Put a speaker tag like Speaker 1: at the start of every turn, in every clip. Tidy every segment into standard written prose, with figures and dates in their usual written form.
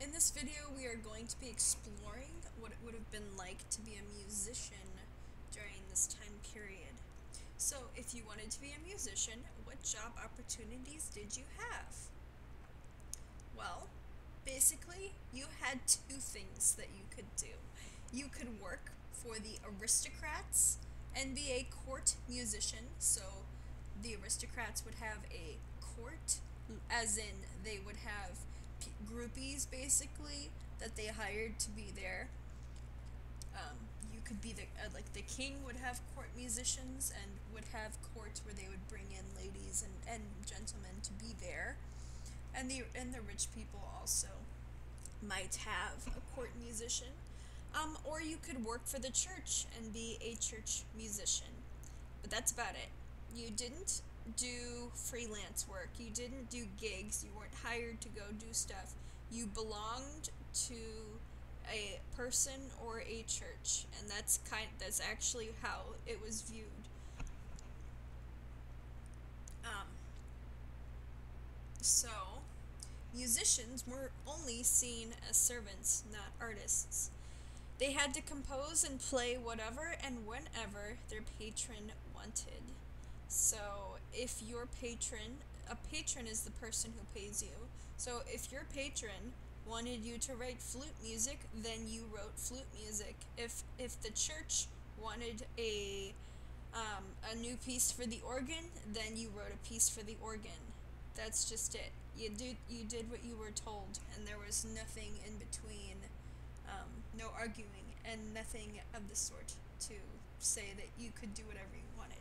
Speaker 1: In this video, we are going to be exploring what it would have been like to be a musician during this time period. So, if you wanted to be a musician, what job opportunities did you have? Well, basically, you had two things that you could do. You could work for the aristocrats and be a court musician. So, the aristocrats would have a court, as in they would have groupies basically that they hired to be there. You could be like the king would have court musicians and would have courts where they would bring in ladies and gentlemen to be there, and the rich people also might have a court musician. Or you could work for the church and be a church musician. But that's about it. You didn't do freelance work. You didn't do gigs. You weren't hired to go do stuff. You belonged to a person or a church, and that's actually how it was viewed. Um, so musicians were only seen as servants, not artists. They had to compose and play whatever and whenever their patron wanted. So, if your patron, a patron is the person who pays you. So, if your patron wanted you to write flute music, then you wrote flute music. If the church wanted a new piece for the organ, then you wrote a piece for the organ. That's just it. You did what you were told, and there was nothing in between. No arguing, and nothing of the sort to say that you could do whatever you wanted.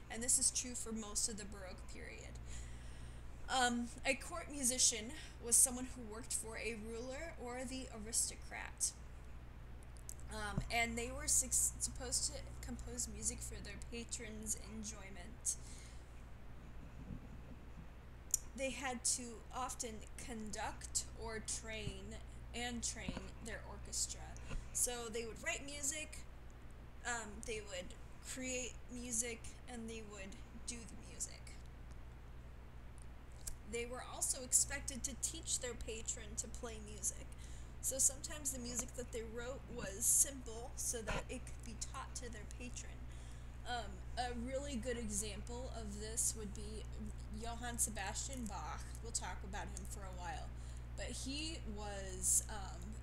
Speaker 1: And this is true for most of the Baroque period. A court musician was someone who worked for a ruler or the aristocrat. And they were supposed to compose music for their patrons' enjoyment. They had to often conduct or train their orchestra. So they would write music, they would create music, and they would do the music. They were also expected to teach their patron to play music. So sometimes the music that they wrote was simple so that it could be taught to their patron. A really good example of this would be Johann Sebastian Bach. We'll talk about him for a while. But he was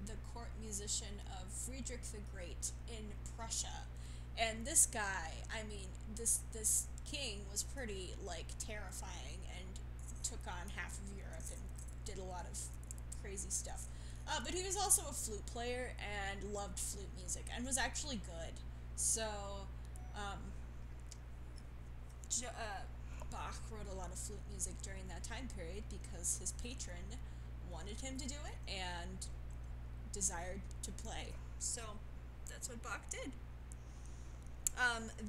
Speaker 1: the court musician of Friedrich the Great in Prussia. And this guy, this king was pretty, terrifying and took on half of Europe and did a lot of crazy stuff. But he was also a flute player and loved flute music and was actually good. So, Bach wrote a lot of flute music during that time period because his patron wanted him to do it and desired to play. So that's what Bach did.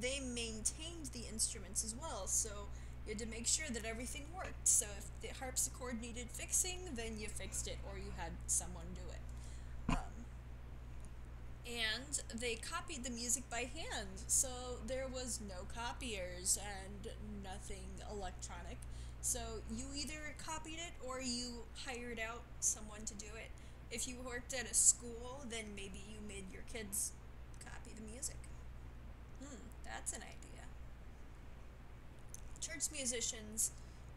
Speaker 1: They maintained the instruments as well, so you had to make sure that everything worked. So if the harpsichord needed fixing, then you fixed it or you had someone do it. And they copied the music by hand, so there was no copiers and nothing electronic. So you either copied it or you hired out someone to do it. If you worked at a school, then maybe you made your kids copy the music. That's an idea. Church musicians,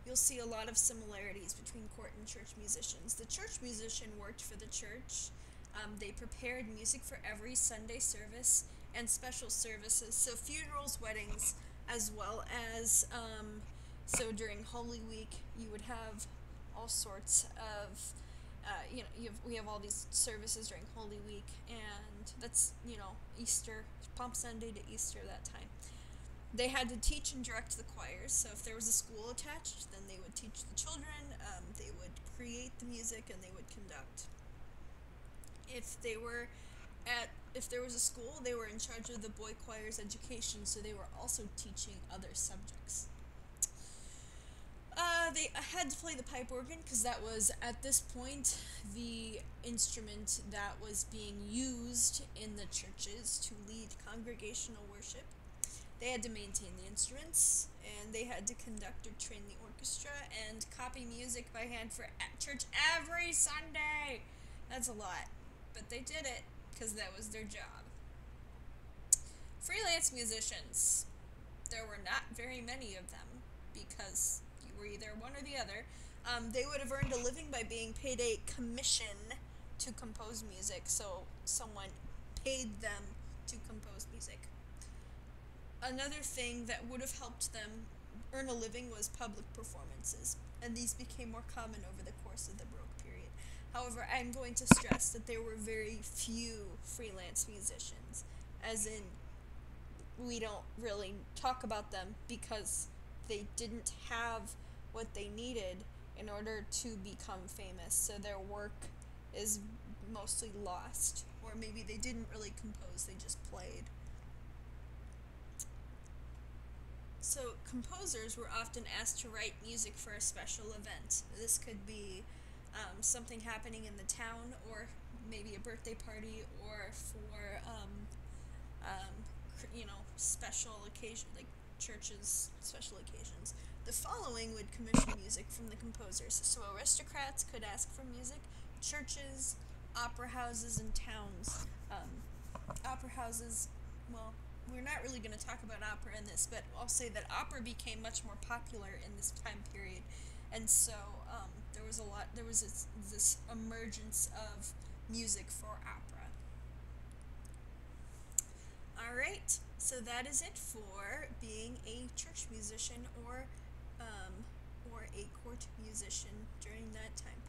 Speaker 1: you'll see a lot of similarities between court and church musicians. The church musician worked for the church. They prepared music for every Sunday service and special services, so funerals, weddings, as well as so during Holy Week you would have all sorts of we have all these services during Holy Week, and that's Easter, Palm Sunday to Easter, that time. They had to teach and direct the choirs, so if there was a school attached, then they would teach the children, they would create the music, and they would conduct. If there was a school, they were in charge of the boy choir's education, so they were also teaching other subjects. They had to play the pipe organ because that was, at this point, the instrument that was being used in the churches to lead congregational worship. They had to maintain the instruments, and they had to conduct or train the orchestra and copy music by hand for church every Sunday. That's a lot, but they did it because that was their job. Freelance musicians. There were not very many of them because you were either one or the other. They would have earned a living by being paid a commission to compose music, so someone paid them to compose music. Another thing that would have helped them earn a living was public performances, and these became more common over the course of the Baroque period. However, I'm going to stress that there were very few freelance musicians, as in, we don't really talk about them because they didn't have what they needed in order to become famous, so their work is mostly lost, or maybe they didn't really compose, they just played. So, composers were often asked to write music for a special event. This could be something happening in the town, or maybe a birthday party, or for special occasion, like churches, special occasions. The following would commission music from the composers. So aristocrats could ask for music. Churches, opera houses, and towns. Opera houses, well, we're not really going to talk about opera in this, but I'll say that opera became much more popular in this time period, and so there was this emergence of music for opera. All right, so that is it for being a church musician or a court musician during that time period.